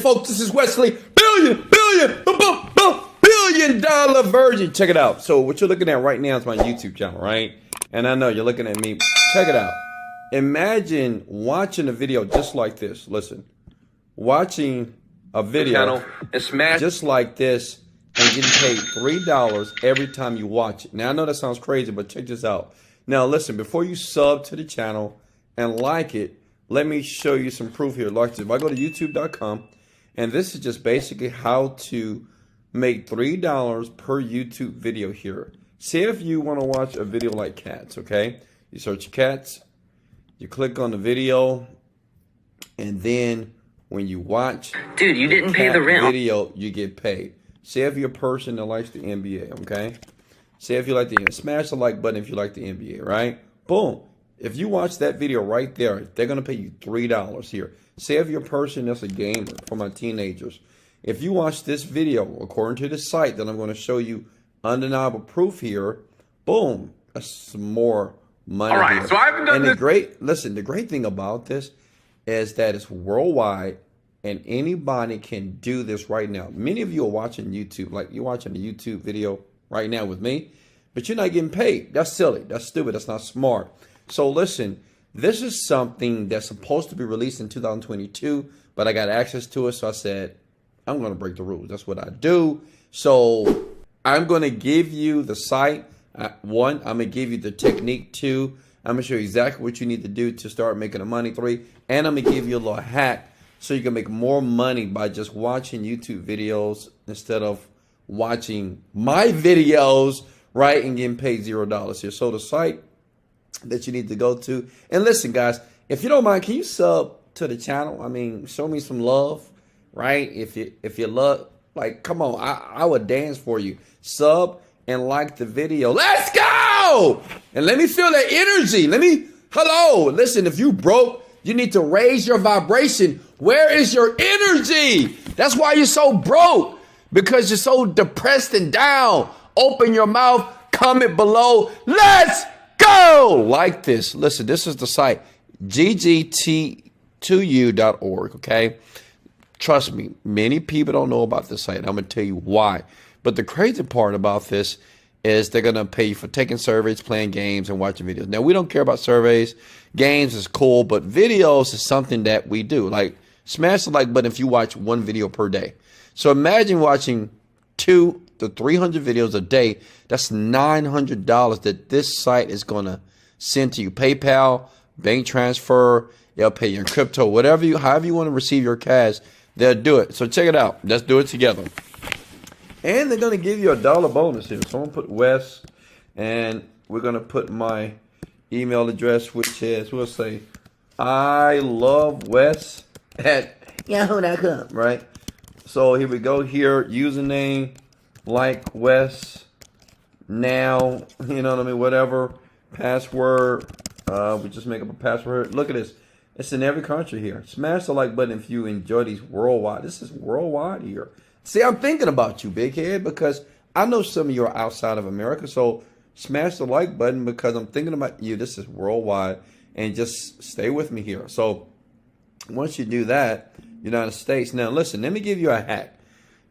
folks. This is Wesley, billion dollar virgin. Check it out. So what you're looking at right now is my YouTube channel, right? And I know you're looking at me. Check it out. Imagine watching a video just like this. Listen, watching a video just like this and getting paid $3 every time you watch it. Now, I know that sounds crazy, but check this out. Now, listen, before you sub to the channel and like it, let me show you some proof here. Like this. If I go to youtube.com, and this is just basically how to make $3 per YouTube video here. See if you want to watch a video like cats, okay? You search cats, you click on the video, and then when you watch dude, you didn't pay the rent video, you get paid. Say if you're a person that likes the NBA, okay? Say if you like the NBA, smash the like button if you like the NBA, right? Boom. If you watch that video right there, they're going to pay you $3 here. Say if you're a person that's a gamer, for my teenagers. If you watch this video, according to the site that I'm going to show you undeniable proof here, boom, that's some more money. All right, here. so I haven't done this. The great thing about this is that it's worldwide and anybody can do this right now. Many of you are watching YouTube, like you're watching a YouTube video right now with me, but you're not getting paid. That's silly. That's stupid. That's not smart. So listen, this is something that's supposed to be released in 2022, but I got access to it. So I said, I'm going to break the rules. That's what I do. So I'm going to give you the site. One, I'm going to give you the technique. Two, I'm going to show you exactly what you need to do to start making the money. Three, and I'm going to give you a little hack so you can make more money by just watching YouTube videos instead of watching my videos, right, and getting paid $0 here. So the site that you need to go to, and listen, guys, if you don't mind, can you sub to the channel? I mean, show me some love, right? If you love, like, come on, I would dance for you. Sub and like the video. Let's go! And let me feel that energy. Hello, listen, if you broke, you need to raise your vibration. Where is your energy? That's why you're so broke, because you're so depressed and down. Open your mouth, comment below. Let's go! Like this. Listen, this is the site, ggt2u.org, okay? Trust me, many people don't know about this site. I'm going to tell you why. But the crazy part about this is they're going to pay you for taking surveys, playing games, and watching videos. Now, we don't care about surveys. Games is cool, but videos is something that we do. Like, smash the like button if you watch one video per day. So imagine watching 200 to 300 videos a day. That's $900 that this site is going to send to you. PayPal, bank transfer, they'll pay you in crypto, however you want to receive your cash, they'll do it. So check it out. Let's do it together. And they're going to give you $1 bonus here. So I'm going to put Wes, and we're going to put my email address, which is, we'll say, I love Wes at yahoo.com, right? So here we go here, username, like Wes, now, you know what I mean, whatever, password, we just make up a password. Look at this. It's in every country here. Smash the like button if you enjoy these worldwide. This is worldwide here. See, I'm thinking about you, big head, because I know some of you are outside of America. So smash the like button because I'm thinking about you. This is worldwide. And just stay with me here. So once you do that, United States. Now, listen, let me give you a hack.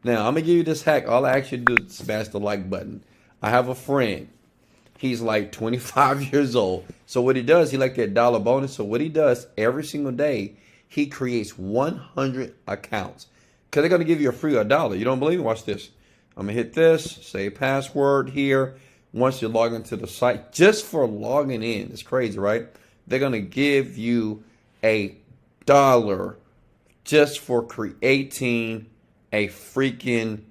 Now, I'm going to give you this hack. All I ask you to do is smash the like button. I have a friend. He's like 25 years old. So what he does, he like that $1 bonus. So what he does every single day, he creates 100 accounts. Because they're going to give you a free $1. You don't believe me? Watch this. I'm going to hit this, say password here. Once you log into the site, just for logging in, it's crazy, right? They're going to give you $1 just for creating a freaking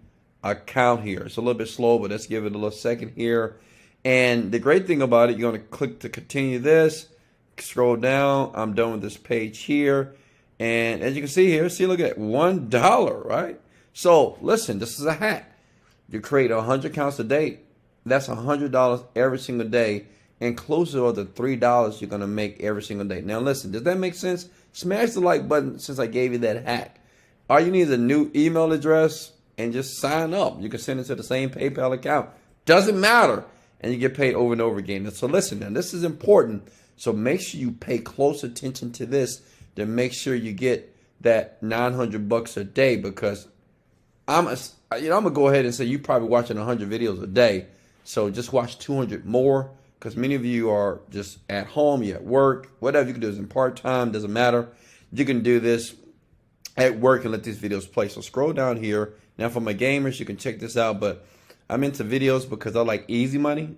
account here. It's a little bit slow, but let's give it a little second here. And the great thing about it, you're going to click to continue this, scroll down. I'm done with this page here. And as you can see here, see, look at that, $1, right? So listen, this is a hack. You create 100 accounts a day. That's $100 every single day, inclusive of the $3 you're going to make every single day. Now listen, does that make sense? Smash the like button since I gave you that hack. All you need is a new email address and just sign up. You can send it to the same PayPal account. Doesn't matter. And you get paid over and over again. So listen, now this is important. So make sure you pay close attention to this to make sure you get that $900 a day, because I'm gonna go ahead and say you're probably watching 100 videos a day. So just watch 200 more, because many of you are just at home, you're at work, whatever you can do is in part-time, doesn't matter. You can do this at work and let these videos play. So scroll down here. Now for my gamers, you can check this out, but I'm into videos because I like easy money.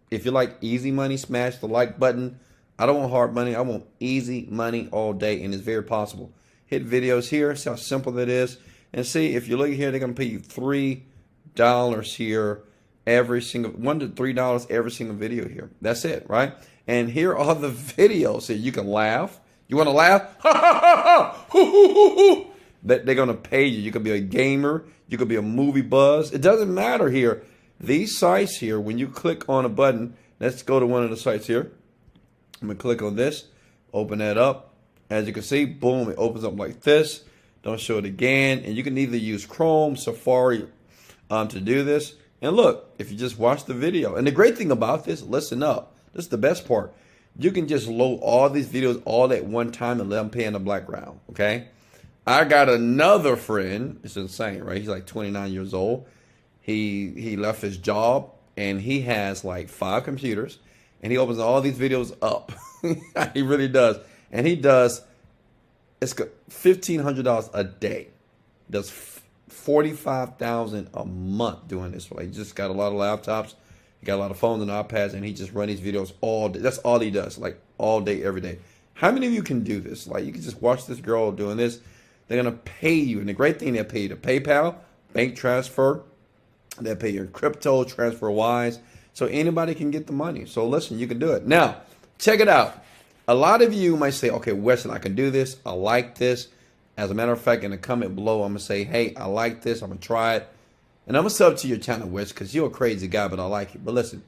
If you like easy money, smash the like button. I don't want hard money. I want easy money all day, and it's very possible. Hit videos here, see how simple that is. And see, if you look here, they're going to pay you $3 here every single, $1 to $3 every single video here. That's it, right? And here are the videos. So you can laugh. You want to laugh? Ha ha ha ha! Hoo hoo hoo hoo! They're going to pay you. You could be a gamer. You could be a movie buzz. It doesn't matter here. These sites here, when you click on a button, let's go to one of the sites here. I'm going to click on this, open that up. As you can see, boom, it opens up like this. Don't show it again. And you can either use Chrome, Safari to do this. And look, if you just watch the video. And the great thing about this, listen up. This is the best part. You can just load all these videos all at one time and let them play in the background, okay? I got another friend. It's insane, right? He's like 29 years old. He left his job, and he has like 5 computers, and he opens all these videos up. He really does. And he does, it's $1,500 a day. Does $45,000 a month doing this. Like, he just got a lot of laptops. He got a lot of phones and iPads, and he just runs these videos all day. That's all he does, like all day, every day. How many of you can do this? Like, you can just watch this girl doing this. They're going to pay you. And the great thing, they'll pay you to PayPal, bank transfer. They'll pay you in crypto, TransferWise. So anybody can get the money. So listen, you can do it. Now, check it out. A lot of you might say, okay, Wesley, I can do this. I like this. As a matter of fact, in the comment below, I'm going to say, hey, I like this. I'm going to try it. And I'm going to sub to your channel, Wes, because you're a crazy guy, but I like it. But listen,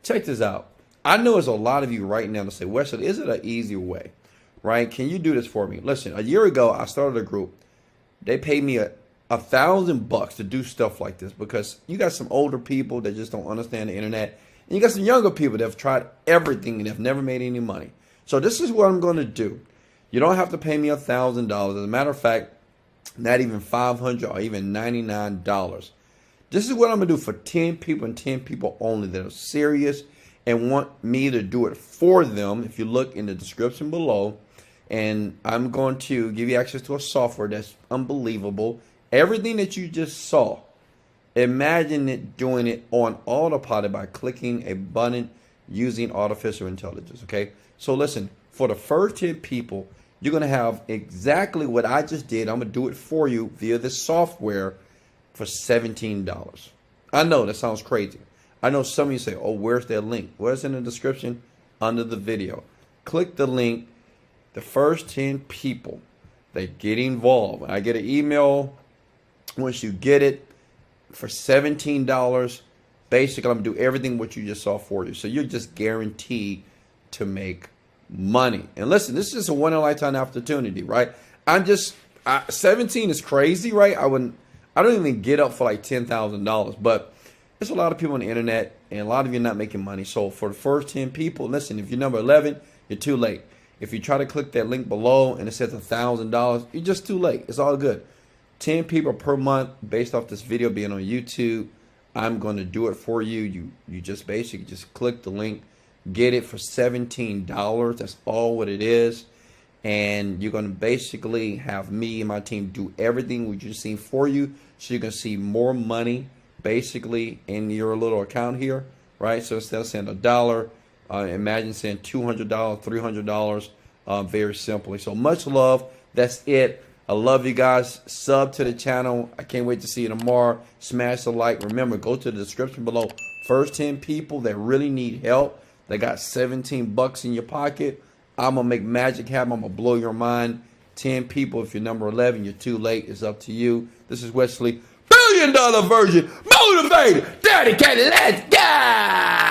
check this out. I know there's a lot of you right now to say, Wesley, is it an easier way? Right? Can you do this for me? Listen, a year ago, I started a group. They paid me $1,000 to do stuff like this, because you got some older people that just don't understand the internet. And you got some younger people that have tried everything and have never made any money. So this is what I'm going to do. You don't have to pay me $1,000. As a matter of fact, not even $500 or even $99. This is what I'm going to do for 10 people and 10 people only that are serious and want me to do it for them. If you look in the description below, and I'm going to give you access to a software that's unbelievable. Everything that you just saw, imagine it doing it on autopilot by clicking a button using artificial intelligence, okay? So listen, for the first 10 people, you're going to have exactly what I just did. I'm going to do it for you via this software for $17. I know that sounds crazy. I know some of you say, oh, where's that link? Well, it's in the description under the video. Click the link. The first 10 people that get involved, I get an email once you get it for $17. Basically, I'm going to do everything what you just saw for you. So you're just guaranteed to make money. And listen, this is just a one-in-a-lifetime opportunity, right? 17 is crazy, right? I don't even get up for like $10,000, but there's a lot of people on the internet, and a lot of you are not making money. So for the first 10 people, listen, if you're number 11, you're too late. If you try to click that link below and it says $1,000, you're just too late. It's all good. 10 people per month based off this video being on YouTube. I'm going to do it for you. You just basically just click the link, get it for $17. That's all what it is. And you're going to basically have me and my team do everything we just seen for you, so you can see more money basically in your little account here, right? So instead of saying $1, imagine saying $200, $300, very simply. So much love. That's it. I love you guys. Sub to the channel. I can't wait to see you tomorrow. Smash the like. Remember, go to the description below. First 10 people that really need help, they got $17 in your pocket. I'm going to make magic happen. I'm going to blow your mind. 10 people. If you're number 11, you're too late. It's up to you. This is Wesley, $1 billion Virgin, motivated, dedicated. Let's go!